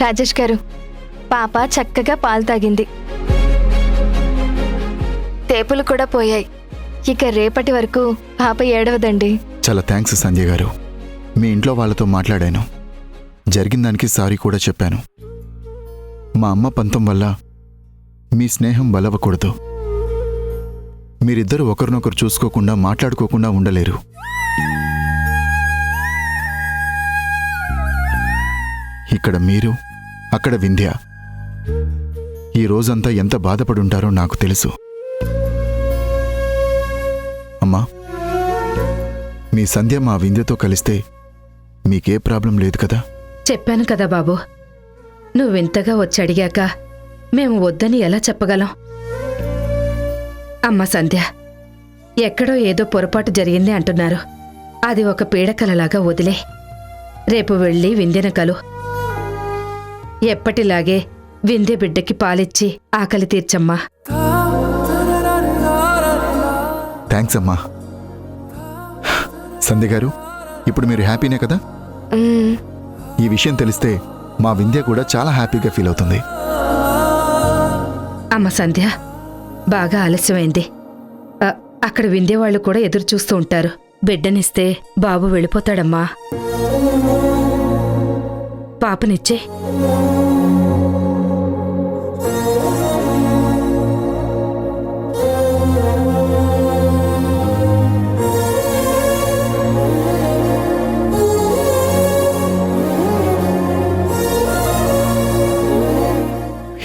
రాజేష్ గారు, పాప చక్కగా పాలు తాగింది, తేపులు కూడా పోయాయి. ఇక రేపటి వరకు పాప ఏడవదండి. చాలా థ్యాంక్స్ సంధ్య గారు. మీ ఇంట్లో వాళ్ళతో మాట్లాడాను, జరిగిన దానికి సారీ కూడా చెప్పాను. మా అమ్మ పంతం వల్ల మీ స్నేహం బలవకూడదు. మీరిద్దరూ ఒకరినొకరు చూసుకోకుండా మాట్లాడుకోకుండా ఉండలేరు. ఇక్కడ మీరు, అక్కడ వింధ్య. ఈ రోజంతా ఎంత బాధపడుంటారో నాకు తెలుసు. అమ్మా, మీ సంధ్య మా వింధ్యతో కలిస్తే మీకే ప్రాబ్లం లేదు కదా? చెప్పాను కదా బాబు, నువ్వింతగా వచ్చి అడిగాక మేము వద్దని ఎలా చెప్పగలం? అమ్మ సంధ్య, ఎక్కడో ఏదో పొరపాటు జరిగింది అంటున్నారు. అది ఒక పీడకలలాగా వదిలే. రేపు వెళ్ళి వింధ్యను కలు. ఎప్పటిలాగే వింధ్య బిడ్డకి పాలిచ్చి ఆకలి తీర్చమ్మా. థ్యాంక్స్ అమ్మా. సంధ్య గారు, ఇప్పుడు మీరు హ్యాపీనే కదా? ఈ విషయం తెలిస్తే మా వింధ్య కూడా చాలా హ్యాపీగా ఫీల్ అవుతుంది. అమ్మ సంధ్య, బాగా ఆలస్యమైంది. అక్కడ వింధ్య వాళ్ళు కూడా ఎదురు చూస్తూ ఉంటారు. బిడ్డనిస్తే బాబు వెళ్ళిపోతాడమ్మా. పాపనిచ్చే.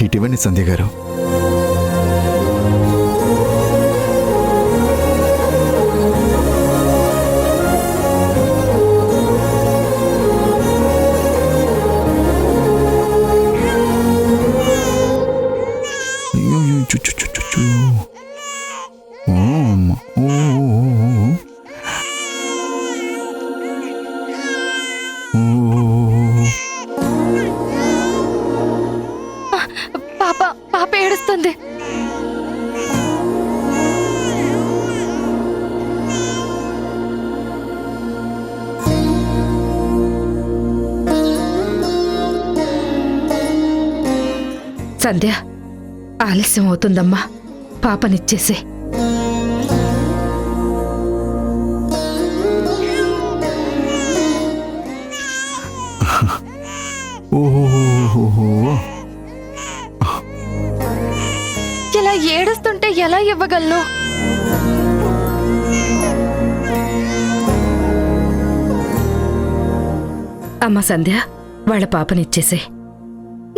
ఇటువంటి సంధ్య గారు, పాప ఏడుస్తుంది. సంధ్య, ఆలస్యం అవుతుందమ్మా, పాపనిచ్చేసే. ఇలా ఏడుస్తుంటే ఎలా ఇవ్వగలను? అమ్మ సంధ్య, వాళ్ళ పాపనిచ్చేసే.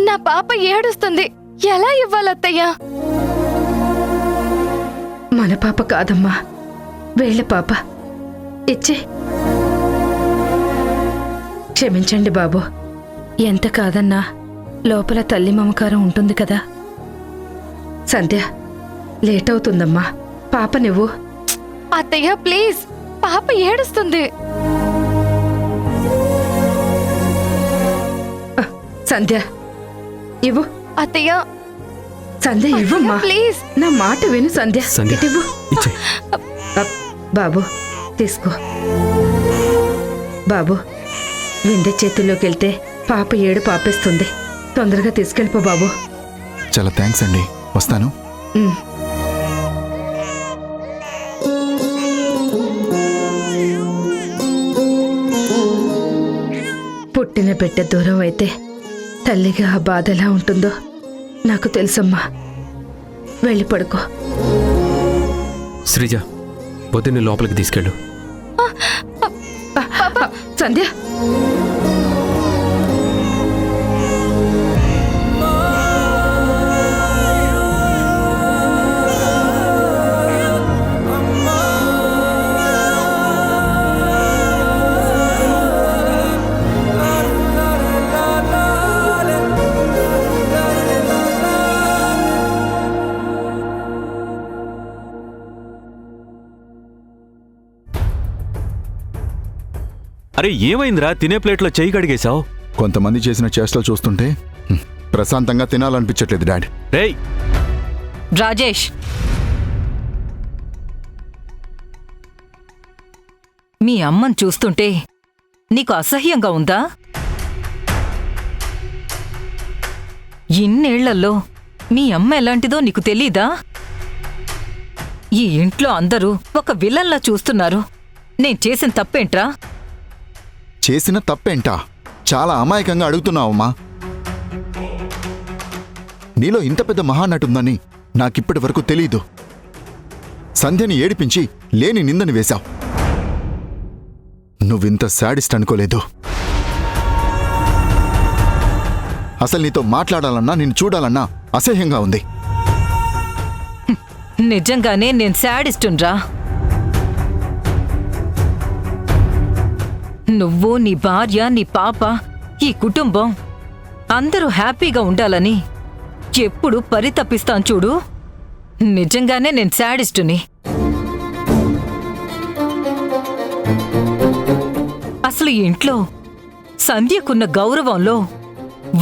నా పాప ఏడుస్తుంది, ఎలా ఇవ్వాలత్తయ్యా? మన పాప కాదమ్మా, వీళ్ళ పాప. ఇచ్చే. క్షమించండి బాబు, ఎంత కాదన్నా లోపల తల్లి మమకారం ఉంటుంది కదా. సంధ్య, లేట్ అవుతుందమ్మా, పాప నువ్వు. అత్తయ్య ప్లీజ్, పాప ఏడుస్తుంది. సంధ్య ఇవ్వు. అత్తయ్య. సంధ్య ఇవ్వమ్మా, ప్లీజ్. నా మాట విను సంధ్య. ఇవ్వు. బాబు తీసుకో. బాబు, వింధ్య చేతుల్లోకి వెళ్తే పాప ఏడు పాపేస్తుంది. తొందరగా తీసుకెళ్ళిపో బాబు. చాలా థ్యాంక్స్ అండి, వస్తాను. పుట్టిన బిడ్డ దూరం అయితే తల్లిగా ఆ బాధ ఎలా ఉంటుందో నాకు తెలుసమ్మా. వెళ్ళి పడుకో. శ్రీజ, పొద్దున్నే లోపలికి తీసుకెళ్ళు. సంధ్య, అరే ఏమైందిరా, తినే ప్లేట్లో చెయ్యి కడిగేశావు? కొంతమంది చేసిన చేష్టలు చూస్తుంటే ప్రశాంతంగా తినాలనిపించట్లేదు డాడ్. రేయ్ రాజేష్, మీ అమ్మని చూస్తుంటే నీకు అసహ్యంగా ఉందా? ఇన్నేళ్లలో మీ అమ్మ ఎలాంటిదో నీకు తెలీదా? ఈ ఇంట్లో అందరూ ఒక విలన్లా చూస్తున్నారు. నేను చేసిన తప్పేంట్రా? చేసిన తప్పేంటా? చాలా అమాయకంగా అడుగుతున్నావమ్మా. నీలో ఇంత పెద్ద మహానటుందని నాకిప్పటి వరకు తెలీదు. సంధ్యని ఏడిపించి లేని నిందని వేశావు. నువ్వింత శాడిస్ట్ అనుకోలేదు. అసలు నీతో మాట్లాడాలన్నా నిన్ను చూడాలన్నా అసహ్యంగా ఉంది. నిజంగానే నేను శాడిస్టున్రా. నువ్వు, నీ భార్య, నీ పాప, ఈ కుటుంబం అందరూ హ్యాపీగా ఉండాలని ఎప్పుడు పరితపిస్తాను చూడు. నిజంగానే నేను శాడిస్టుని. అసలు ఈ ఇంట్లో సంధ్యకున్న గౌరవంలో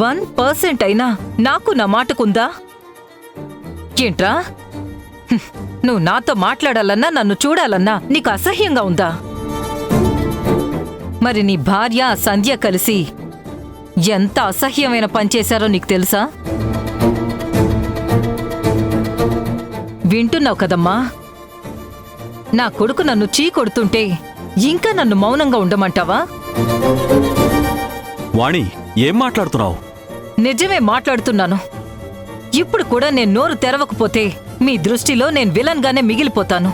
1% అయినా నాకు నా మాటకుందా? ఏంట్రా, నువ్వు నాతో మాట్లాడాలన్నా నన్ను చూడాలన్నా నీకు అసహ్యంగా ఉందా? మరి నీ భార్య సంధ్య కలిసి ఎంత అసహ్యమైన పనిచేశారో నీకు తెలుసా? వింటున్నావు కదమ్మా? నా కొడుకు నన్ను చీకొడుతుంటే ఇంకా నన్ను మౌనంగా ఉండమంటావా? వాణి, ఏం మాట్లాడుతున్నావు? నిజమే మాట్లాడుతున్నాను. ఇప్పుడు కూడా నేను నోరు తెరవకపోతే మీ దృష్టిలో నేను విలన్గానే మిగిలిపోతాను.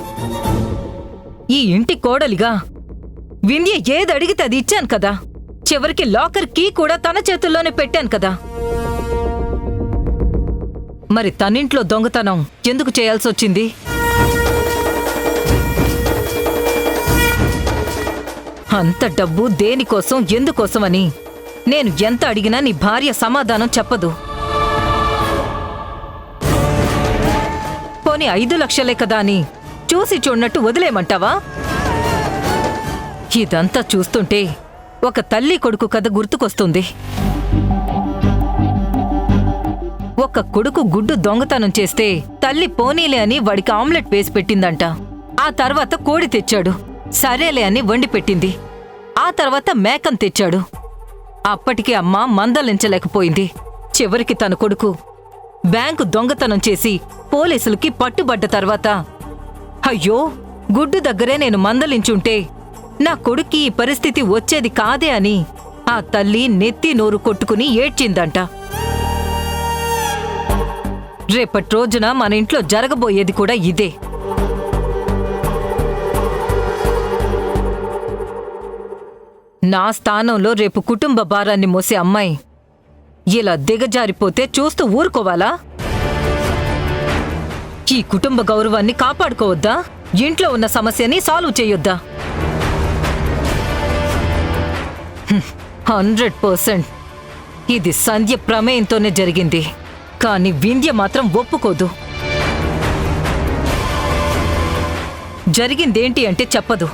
ఈ ఇంటి కోడలిగా వింధ్య ఏదడిగితే అది ఇచ్చాను కదా. చివరికి లాకర్ కీ కూడా తన చేతుల్లోనే పెట్టాను కదా. మరి తనింట్లో దొంగతనం ఎందుకు చేయాల్సొచ్చింది? అంత డబ్బు దేనికోసం, ఎందుకోసమని నేను ఎంత అడిగినా నీ భార్య సమాధానం చెప్పదు. పోనీ 5 లక్షలే కదా అని చూసి చూడనట్టు వదిలేమంటావా? ఇదంతా చూస్తుంటే ఒక తల్లి కొడుకు కథ గుర్తుకొస్తుంది. ఒక కొడుకు గుడ్డు దొంగతనం చేస్తే తల్లి పోనీలే అని వాడికి ఆమ్లెట్ వేసి పెట్టిందంట. ఆ తర్వాత కోడి తెచ్చాడు, సరేలే అని వండి పెట్టింది. ఆ తర్వాత మేకం తెచ్చాడు. అప్పటికి అమ్మ మందలించలేకపోయింది. చివరికి తన కొడుకు బ్యాంకు దొంగతనం చేసి పోలీసులకి పట్టుబడ్డ తర్వాత, అయ్యో గుడ్డు దగ్గరే నేను మందలించుంటే నా కొడుక్కి ఈ పరిస్థితి వచ్చేది కాదే అని ఆ తల్లి నెత్తి నోరు కొట్టుకుని ఏడ్చిందంట. రేపటి రోజున మన ఇంట్లో జరగబోయేది కూడా ఇదే. నా స్థానంలో రేపు కుటుంబ భారాన్ని మోసే అమ్మాయి ఇలా దిగజారిపోతే చూస్తూ ఊరుకోవాలా? ఈ కుటుంబ గౌరవాన్ని కాపాడుకోవద్దా? ఇంట్లో ఉన్న సమస్యని సాల్వ్ చేయొద్దా? 100% ఇది సంధ్య ప్రమేయంతోనే జరిగింది. కానీ వింధ్య మాత్రం ఒప్పుకోదు. జరిగిందేంటి అంటే చెప్పదు.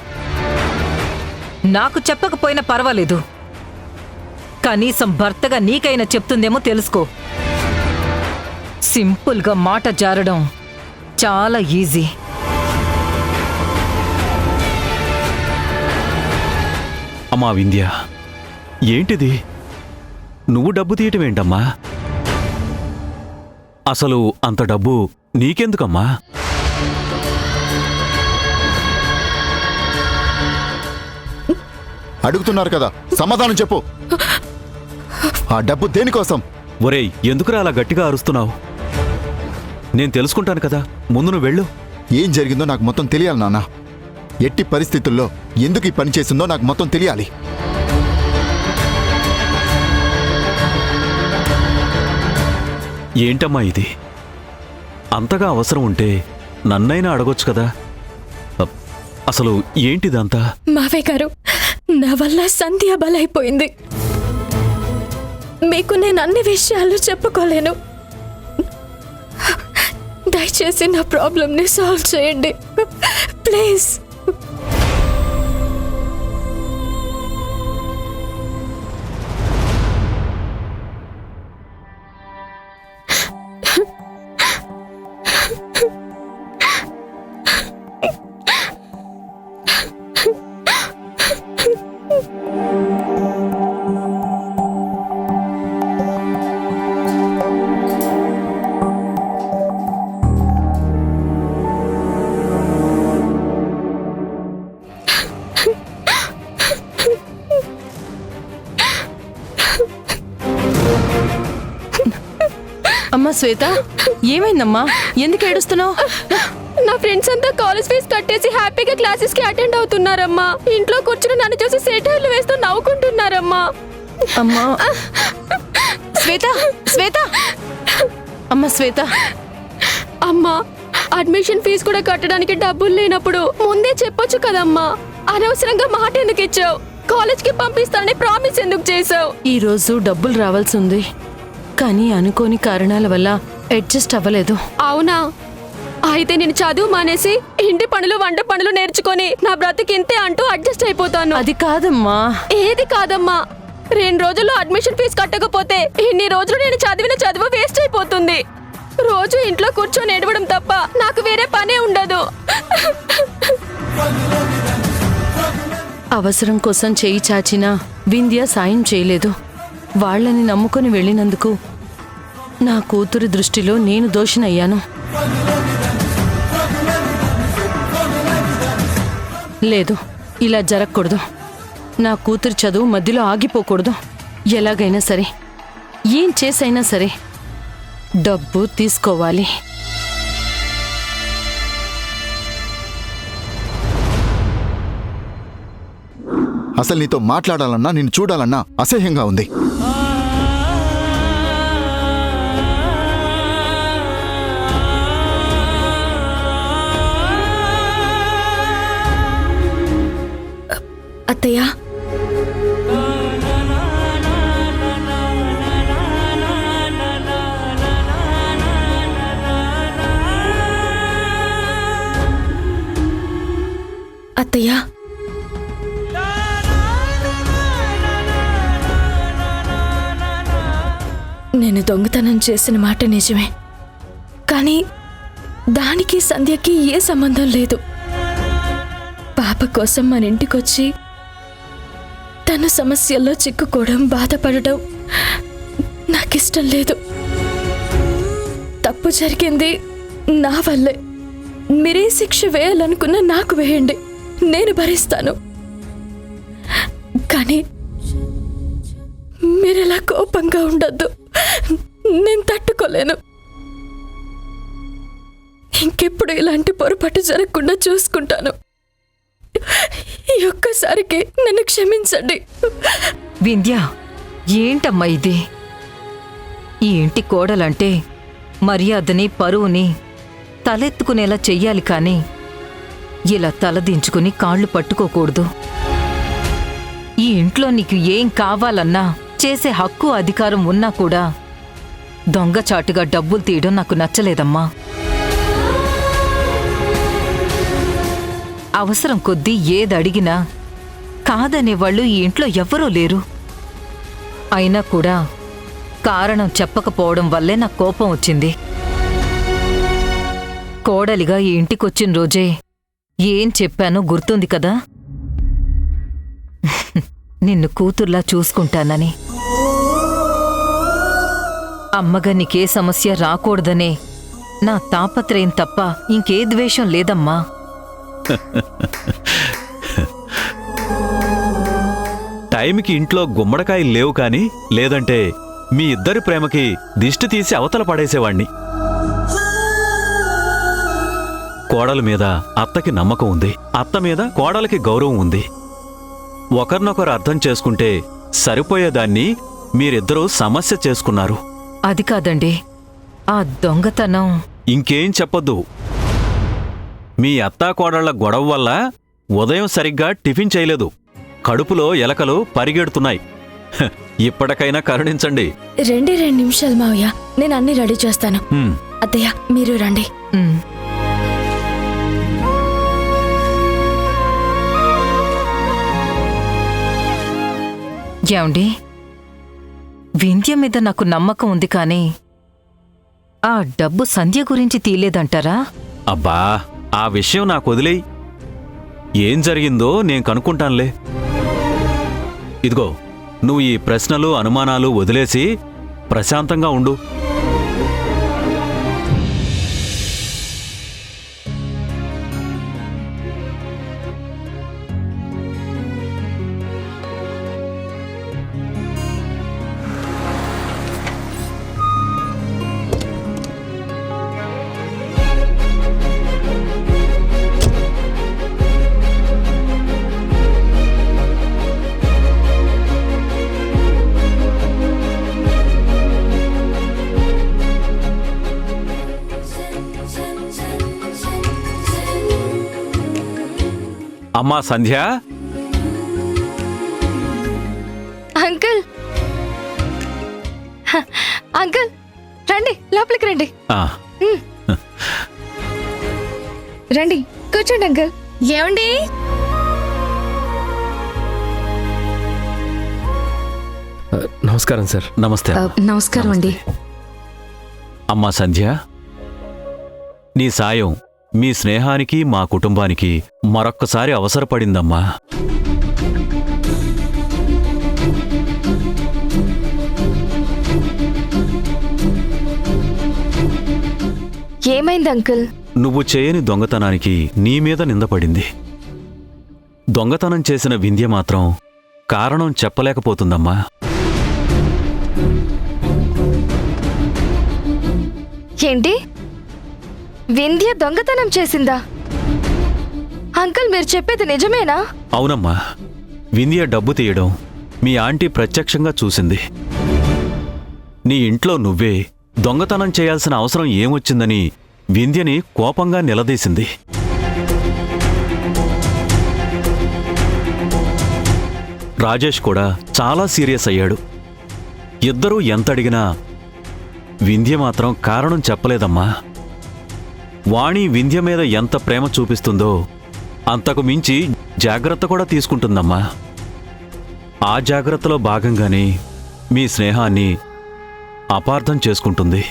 నాకు చెప్పకపోయినా పర్వాలేదు, కనీసం భర్తగా నీకైనా చెప్తుందేమో తెలుసుకో. సింపుల్గా మాట జారడం చాలా ఈజీ. అమ్మా వింధ్య, ఏంటిది? నువ్వు డబ్బు తీయటం ఏంటమ్మా? అసలు అంత డబ్బు నీకెందుకమ్మా? అడుగుతున్నారు కదా, సమాధానం చెప్పు. ఆ డబ్బు దేనికోసం? ఒరేయ్, ఎందుకురా అలా గట్టిగా అరుస్తున్నావు? నేను తెలుసుకుంటాను కదా, ముందు నువ్వు వెళ్ళు. ఏం జరిగిందో నాకు మొత్తం తెలియాలి నాన్న. ఎట్టి పరిస్థితుల్లో ఎందుకు ఈ పని చేసిందో నాకు మొత్తం తెలియాలి. ఏంటమ్మా ఇది? అంతగా అవసరం ఉంటే నన్నైనా అడగొచ్చు కదా. అసలు ఏంటిదంతా? మావయ్య గారు, నా వల్ల సంధ్య బలైపోయింది. మీకు నేను అన్ని విషయాలు చెప్పుకోలేను. దయచేసి నా ప్రాబ్లంని సాల్వ్ చేయండి ప్లీజ్. అమ్మా శ్వేత, ఏమైందమ్మా? ఎందుకు ఏడుస్తున్నావు? నా ఫ్రెండ్స్ అంతా కాలేజ్ ఫీజు కట్టేసి హ్యాపీగా క్లాసెస్ కి అటెండ్ అవుతున్నారమ్మా. ఇంట్లో కూర్చుని నన్ను చూసి సెటైర్లు వేస్తూ నవ్వుకుంటున్నారమ్మా. అమ్మా శ్వేత, శ్వేత, అమ్మా శ్వేత. అమ్మా, అడ్మిషన్ ఫీజు కూడా కట్టడానికి డబ్బులు లేనప్పుడు ముందే చెప్పొచ్చు కదమ్మా. అనవసరంగా మాట ఎందుకు ఇచ్చావు? కాలేజ్ కి పంపిస్తానని ప్రామిస్ ఎందుకు చేసావు? ఈ రోజు డబ్బులు రావాల్సి ఉంది, కానీ అనుకోని కారణాల వల్ల అడ్జస్ట్ అవ్వలేదు. అవునా? అయితే నేను చదువు మానేసి ఇంటి పనులు వంట పనులు నేర్చుకొని నా బ్రతికింతే అంటూ అడ్జస్ట్ అయిపోతాను. అది కాదమ్మా. ఏది కాదమ్మా? 2 రోజుల్లో అడ్మిషన్ ఫీజు కట్టకపోతే ఇన్ని రోజులు నేను చదివిన చదువు వేస్ట్ అయిపోతుంది. రోజు ఇంట్లో కూర్చొని ఏడవడం తప్ప నాకు వేరే పనే ఉండదు. అవసరం కోసం చేయి చాచినా వింధ్య సాయం చేయలేదు. వాళ్ళని నమ్ముకొని వెళ్ళినందుకు నా కూతురి దృష్టిలో నేను దోషినయ్యాను. లేదు, ఇలా జరగకూడదు. నా కూతురి చదువు మధ్యలో ఆగిపోకూడదు. ఎలాగైనా సరే, ఏం చేసైనా సరే డబ్బు తీసుకోవాలి. అసలు నీతో మాట్లాడాలన్నా నిన్ను చూడాలన్నా అసహ్యంగా ఉంది. అత్తయ్య, అత్తయ్య, నేను దొంగతనం చేసిన మాట నిజమే, కానీ దానికి సంధ్యకి ఏ సంబంధం లేదు. పాప కోసం మన ఇంటికొచ్చి తన సమస్యల్లో చిక్కుకోవడం, బాధపడడం నాకిష్టం లేదు. తప్పు జరిగింది నా వల్లే. మీరే శిక్ష వేయాలనుకున్నా నాకు వేయండి, నేను భరిస్తాను. కానీ మీరెలా కోపంగా ఉండద్దు, నేను తట్టుకోలేను. ఇంకెప్పుడు ఇలాంటి పొరపాటు జరగకుండా చూసుకుంటాను. ఈ ఒక్కసారికి నన్ను క్షమించండి. వింధ్య, ఏంటమ్మా ఇది? ఈ ఇంటి కోడలంటే మర్యాదని పరువుని తలెత్తుకునేలా చెయ్యాలి, కానీ ఇలా తలదించుకుని కాళ్ళు పట్టుకోకూడదు. ఈ ఇంట్లో నీకు ఏం కావాలన్నా చేసే హక్కు అధికారం ఉన్నా కూడా దొంగచాటుగా డబ్బులు తీయడం నాకు నచ్చలేదమ్మా. అవసరం కొద్దీ ఏదడిగినా కాదనేవాళ్ళు ఈ ఇంట్లో ఎవ్వరూ లేరు. అయినా కూడా కారణం చెప్పకపోవడం వల్లే నాకు కోపం వచ్చింది. కోడలిగా ఈ ఇంటికొచ్చిన రోజే ఏం చెప్పానో గుర్తుంది కదా? నిన్ను కూతుర్లా చూసుకుంటానని. అమ్మగా నీకే సమస్య రాకూడదనే నా తాపత్రయం తప్ప ఇంకే ద్వేషం లేదమ్మా. టైంకి ఇంట్లో గుమ్మడికాయలు లేవు కాని లేదంటే మీ ఇద్దరి ప్రేమకి దిష్టి తీసి అవతల పడేసేవాణ్ణి. కోడల మీద అత్తకి నమ్మకం ఉంది, అత్త మీద కోడలికి గౌరవం ఉంది. ఒకరినొకరు అర్థం చేసుకుంటే సరిపోయేదాన్ని మీరిద్దరూ సమస్య చేసుకున్నారు. అది కాదండి, ఆ దొంగతనం. ఇంకేం చెప్పొద్దు. మీ అత్తాకోడళ్ల గొడవ వల్ల ఉదయం సరిగ్గా టిఫిన్ చేయలేదు. కడుపులో ఎలకలు పరిగెడుతున్నాయి. ఇప్పటికైనా కరుణించండి. 2 నిమిషాలు మావయ్య, నేను అన్ని రెడీ చేస్తాను. అత్తయ్య, మీరు రండి. ఏమండి, వింధ్య మీద నాకు నమ్మకం ఉంది, కానీ ఆ డబ్బు సంధ్య గురించి తీలేదంటారా? అబ్బా, ఆ విషయం నాకు వదిలేయ్. ఏం జరిగిందో నేను కనుక్కుంటానులే. ఇదిగో, నువ్వు ఈ ప్రశ్నలు అనుమానాలు వదిలేసి ప్రశాంతంగా ఉండు. అమ్మా సంధ్య, అంకుల్ హ, అంకుల్ రండి లోపలికి రండి. ఆ, రండి కూర్చోండి అంకుల్. ఏమండి నమస్కారం సార్. నమస్తే. నమస్కారం అండి. అమ్మా సంధ్య, నీ సాయం మీ స్నేహానికి మా కుటుంబానికి మరొక్కసారి అవసరపడిందమ్మా. ఏమైంది అంకుల్? నువ్వు చేయని దొంగతనానికి నీ మీద నిందపడింది. దొంగతనం చేసిన వింధ్య మాత్రం కారణం చెప్పలేకపోతుందమ్మా. ఏంటి, వింధ్య దొంగతనం చేసిందా? అంకుల్ మీరు చెప్పేది నిజమేనా? అవునమ్మా, వింధ్య డబ్బు తీయడం మీ ఆంటీ ప్రత్యక్షంగా చూసింది. నీ ఇంట్లో నువ్వే దొంగతనం చేయాల్సిన అవసరం ఏమొచ్చిందని వింధ్యని కోపంగా నిలదీసింది. రాజేష్ కూడా చాలా సీరియస్ అయ్యాడు. ఇద్దరూ ఎంతడిగినా వింధ్య మాత్రం కారణం చెప్పలేదమ్మా. వాణి వింధ్య మీద ఎంత ప్రేమ చూపిస్తుందో అంతకు మించి జాగ్రత్త కూడా తీసుకుంటుందమ్మా. ఆ జాగ్రత్తలో భాగంగానే మీ స్నేహాన్ని అపార్థం చేసుకుంటుంది.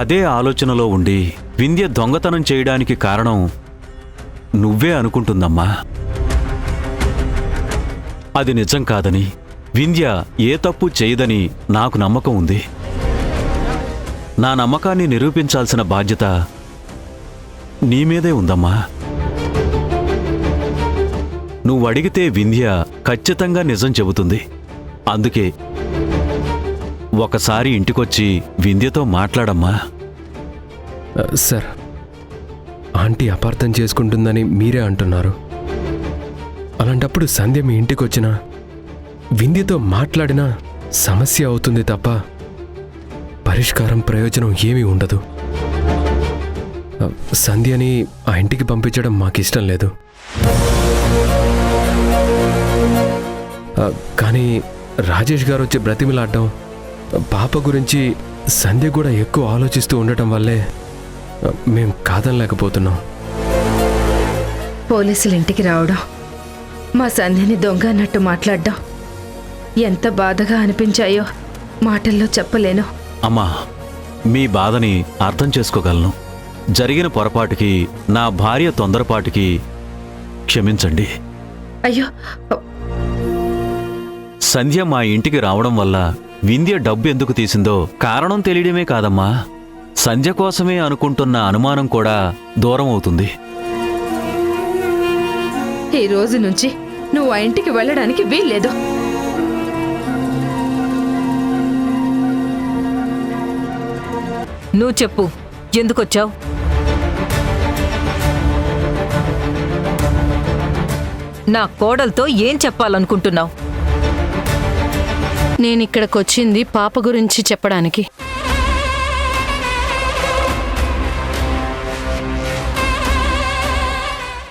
అదే ఆలోచనలో ఉండి వింధ్య దొంగతనం చేయడానికి కారణం నువ్వే అనుకుంటుందమ్మా. అది నిజం కాదని, వింధ్య ఏ తప్పు చేయదని నాకు నమ్మకం ఉంది. నా నమ్మకాన్ని నిరూపించాల్సిన బాధ్యత నీ మీదే ఉందమ్మా. నువ్వడిగితే వింధ్య ఖచ్చితంగా నిజం చెబుతుంది. అందుకే ఒకసారి ఇంటికొచ్చి వింధ్యతో మాట్లాడమ్మా. సార్, ఆంటీ అపార్థం చేసుకుంటుందని మీరే అంటున్నారు. అలాంటప్పుడు సంధ్య మీ ఇంటికి వచ్చినా వింధ్యతో మాట్లాడినా సమస్య అవుతుంది తప్ప పరిష్కారం ప్రయోజనం ఏమీ ఉండదు. సంధ్యని ఆ ఇంటికి పంపించడం మాకిష్టం లేదు. కానీ రాజేష్ గారు వచ్చి బ్రతిమిలాడటం, పాప గురించి సంధ్య కూడా ఎక్కువ ఆలోచిస్తూ ఉండటం వల్లే మేం కాదనలేకపోతున్నాం. పోలీసులు ఇంటికి రావడం, మా సంధ్యని దొంగ అన్నట్టు మాట్లాడడం ఎంత బాధగా అనిపించాయో మాటల్లో చెప్పలేను. అమ్మా, మీ బాధని అర్థం చేసుకోగలను. జరిగిన పొరపాటుకి, నా భార్య తొందరపాటుకి క్షమించండి. అయ్యో, సంధ్య మా ఇంటికి రావడం వల్ల వింధ్య డబ్బు ఎందుకు తీసిందో కారణం తెలియడమే కాదమ్మా, సంధ్య కోసమే అనుకుంటున్న అనుమానం కూడా దూరం అవుతుంది. ఈ రోజు నుంచి నువ్వు ఆ ఇంటికి వెళ్ళడానికి వీల్లేదు. నువ్వు చెప్పు, ఎందుకొచ్చావు? నా కోడలతో ఏం చెప్పాలనుకుంటున్నావు? నేనిక్కడికొచ్చింది పాప గురించి చెప్పడానికి.